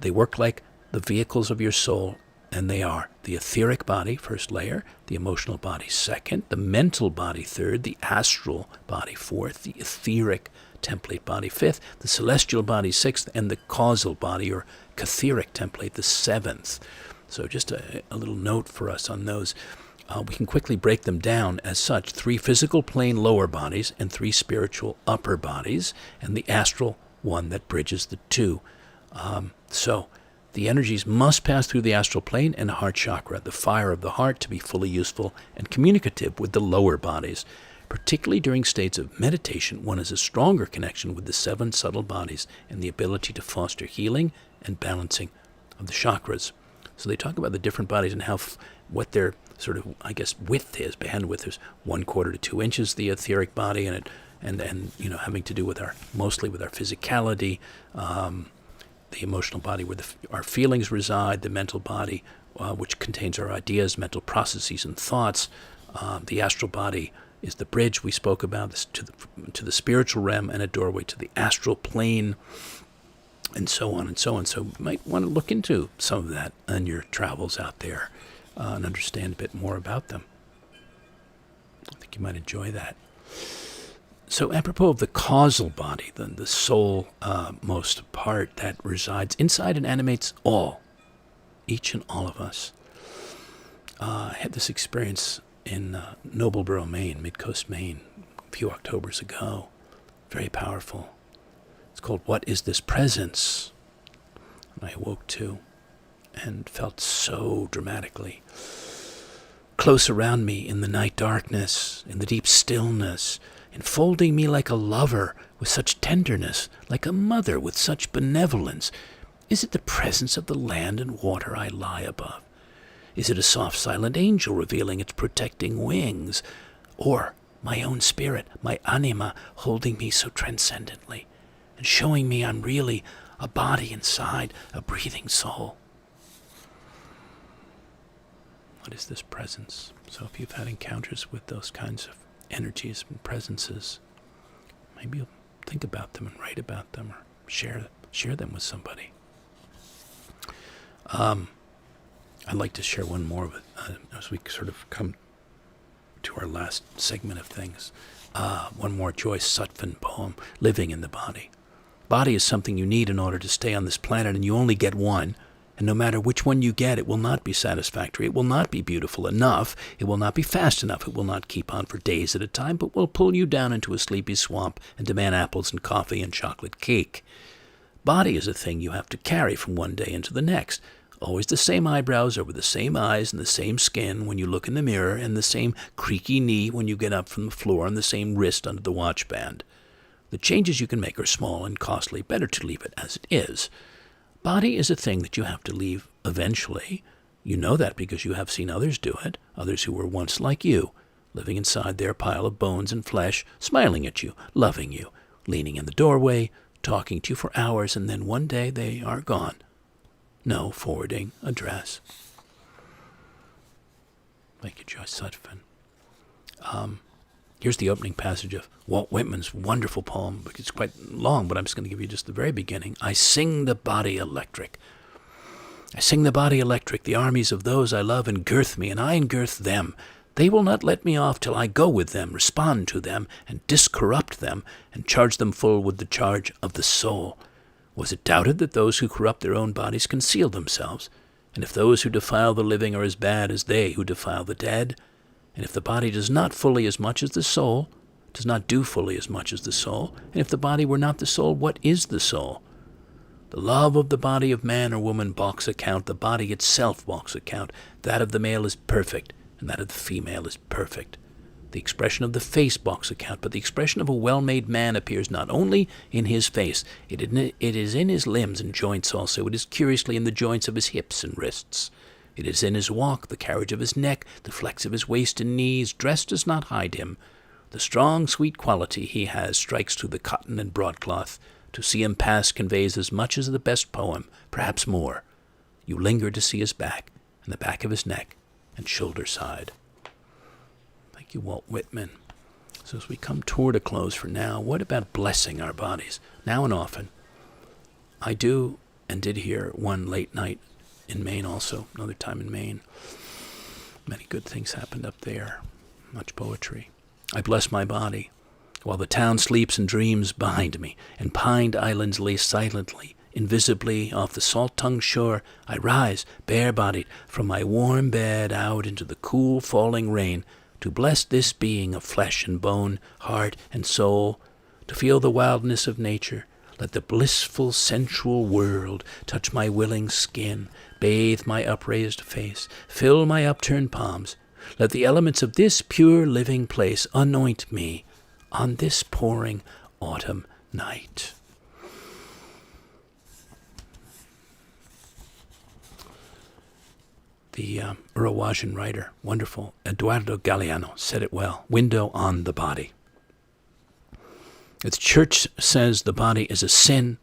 They work like the vehicles of your soul, and they are the etheric body, first layer, the emotional body, second, the mental body, third, the astral body, fourth, the etheric template body, fifth, the celestial body, sixth, and the causal body, or catheric template, the seventh. So just a little note for us on those. We can quickly break them down as such: 3 physical plane lower bodies and 3 spiritual upper bodies, and the astral one that bridges the two. So the energies must pass through the astral plane and heart chakra, the fire of the heart, to be fully useful and communicative with the lower bodies. Particularly during states of meditation, one has a stronger connection with the 7 subtle bodies and the ability to foster healing and balancing of the chakras. So they talk about the different bodies and how what their sort of, width is. Bandwidth is 1/4 to 2 inches, the etheric body, and having to do with mostly with our physicality, the emotional body where our feelings reside, the mental body, which contains our ideas, mental processes, and thoughts. The astral body is the bridge we spoke about, this to the spiritual realm, and a doorway to the astral plane, and so on and so on. So you might want to look into some of that on your travels out there and understand a bit more about them. I think you might enjoy that. So apropos of the causal body, the soul most part that resides inside and animates each and all of us. I had this experience in Nobleboro, Maine, Midcoast, Maine, a few Octobers ago. Very powerful. It's called What Is This Presence? And I awoke to and felt so dramatically close around me in the night darkness, in the deep stillness, enfolding me like a lover with such tenderness, like a mother with such benevolence. Is it the presence of the land and water I lie above? Is it a soft, silent angel revealing its protecting wings? Or my own spirit, my anima, holding me so transcendently and showing me I'm really a body inside, a breathing soul? What is this presence? So if you've had encounters with those kinds of energies and presences, maybe you'll think about them and write about them, or share them with somebody. I'd like to share one more of it as we sort of come to our last segment of things. One more Joyce Sutphin poem, Living in the Body. Body is something you need in order to stay on this planet, and you only get one. And no matter which one you get, it will not be satisfactory. It will not be beautiful enough. It will not be fast enough. It will not keep on for days at a time, but will pull you down into a sleepy swamp and demand apples and coffee and chocolate cake. Body is a thing you have to carry from one day into the next. Always the same eyebrows over the same eyes and the same skin when you look in the mirror, and the same creaky knee when you get up from the floor, and the same wrist under the watch band. The changes you can make are small and costly. Better to leave it as it is. Body is a thing that you have to leave eventually. You know that because you have seen others do it, others who were once like you, living inside their pile of bones and flesh, smiling at you, loving you, leaning in the doorway, talking to you for hours, and then one day they are gone. No forwarding address. Thank you, Joyce Sutphin. Here's the opening passage of Walt Whitman's wonderful poem. It's quite long, but I'm just going to give you just the very beginning. I sing the body electric. I sing the body electric. The armies of those I love engirth me, and I engirth them. They will not let me off till I go with them, respond to them, and discorrupt them, and charge them full with the charge of the soul. Was it doubted that those who corrupt their own bodies conceal themselves? And if those who defile the living are as bad as they who defile the dead? And if the body does not fully as much as the soul, does not do fully as much as the soul, and if the body were not the soul, what is the soul? The love of the body of man or woman balks account, the body itself balks account. That of the male is perfect, and that of the female is perfect. The expression of the face balks account, but the expression of a well-made man appears not only in his face, it is in his limbs and joints also. It is curiously in the joints of his hips and wrists. It is in his walk, the carriage of his neck, the flex of his waist and knees. Dress does not hide him. The strong, sweet quality he has strikes through the cotton and broadcloth. To see him pass conveys as much as the best poem, perhaps more. You linger to see his back, and the back of his neck, and shoulder side. Thank you, Walt Whitman. So as we come toward a close for now, what about blessing our bodies, now and often? I do and did hear one late night in Maine also, another time in Maine. Many good things happened up there, much poetry. I bless my body, while the town sleeps and dreams behind me, and pined islands lay silently, invisibly off the salt-tongued shore. I rise, bare-bodied, from my warm bed out into the cool falling rain, to bless this being of flesh and bone, heart and soul, to feel the wildness of nature. Let the blissful sensual world touch my willing skin, bathe my upraised face, fill my upturned palms. Let the elements of this pure living place anoint me on this pouring autumn night. The Uruguayan writer, wonderful, Eduardo Galeano, said it well. Window on the body. The church says the body is a sin.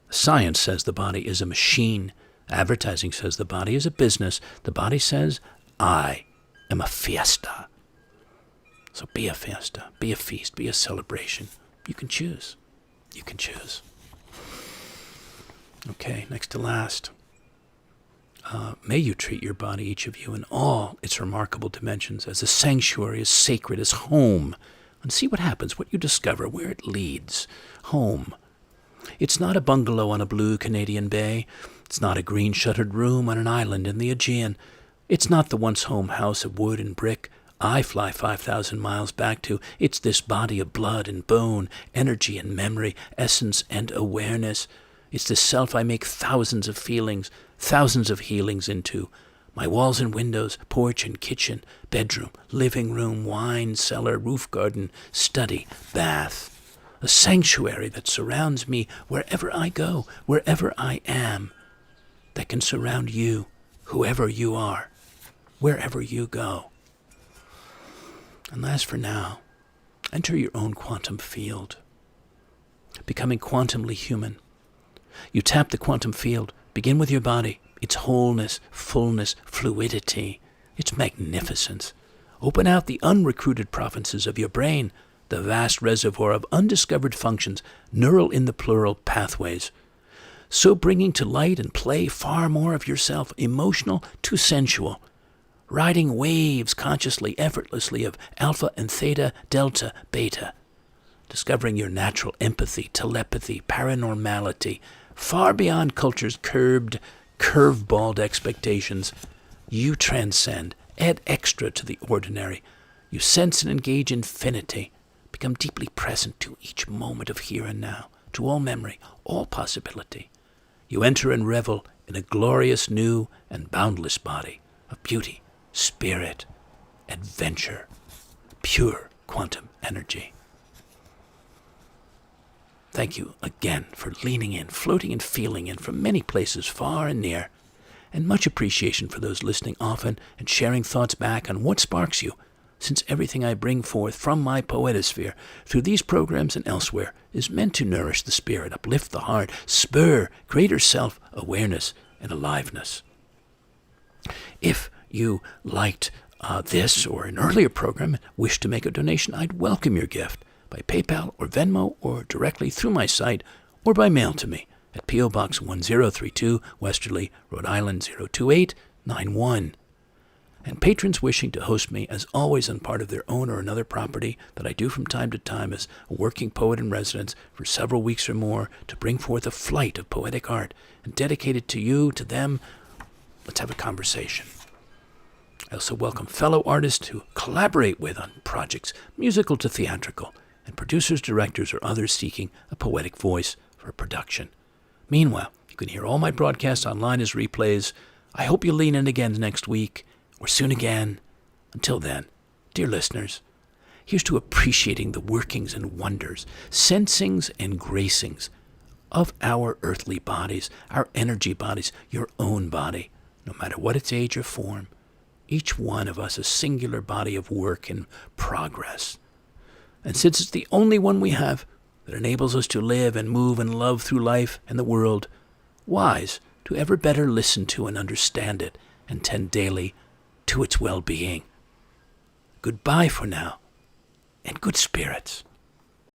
Science says the body is a machine. Advertising says the body is a business. The body says, I am a fiesta. So be a fiesta, be a feast, be a celebration. You can choose. You can choose. Okay, next to last. May you treat your body, each of you, in all its remarkable dimensions, as a sanctuary, as sacred as home. And see what happens, what you discover, where it leads. Home. It's not a bungalow on a blue Canadian bay. It's not a green-shuttered room on an island in the Aegean. It's not the once-home house of wood and brick I fly 5,000 miles back to. It's this body of blood and bone, energy and memory, essence and awareness. It's this self I make thousands of feelings, thousands of healings into. My walls and windows, porch and kitchen, bedroom, living room, wine cellar, roof garden, study, bath. A sanctuary that surrounds me wherever I go, wherever I am. That can surround you, whoever you are, wherever you go. And last for now, enter your own quantum field, becoming quantumly human. You tap the quantum field, begin with your body, its wholeness, fullness, fluidity, its magnificence. Open out the unrecruited provinces of your brain, the vast reservoir of undiscovered functions, neural in the plural pathways. So bringing to light and play far more of yourself, emotional to sensual, riding waves consciously, effortlessly of alpha and theta, delta, beta, discovering your natural empathy, telepathy, paranormality, far beyond culture's curveballed expectations. You transcend, add extra to the ordinary. You sense and engage infinity, become deeply present to each moment of here and now, to all memory, all possibility. You enter and revel in a glorious new and boundless body of beauty, spirit, adventure, pure quantum energy. Thank you again for leaning in, floating and feeling in from many places far and near, and much appreciation for those listening often and sharing thoughts back on what sparks you, since everything I bring forth from my poetosphere through these programs and elsewhere is meant to nourish the spirit, uplift the heart, spur greater self-awareness and aliveness. If you liked this or an earlier program and wish to make a donation, I'd welcome your gift by PayPal or Venmo or directly through my site or by mail to me at P.O. Box 1032, Westerly, Rhode Island 02891. And patrons wishing to host me, as always, on part of their own or another property that I do from time to time as a working poet in residence for several weeks or more to bring forth a flight of poetic art and dedicate it to you, to them, let's have a conversation. I also welcome fellow artists who collaborate with on projects, musical to theatrical, and producers, directors, or others seeking a poetic voice for a production. Meanwhile, you can hear all my broadcasts online as replays. I hope you'll lean in again next week, or soon again. Until then, dear listeners, here's to appreciating the workings and wonders, sensings and gracings of our earthly bodies, our energy bodies, your own body, no matter what its age or form. Each one of us a singular body of work in progress. And since it's the only one we have that enables us to live and move and love through life and the world, wise to ever better listen to and understand it and tend daily to its well-being. Goodbye for now, and good spirits.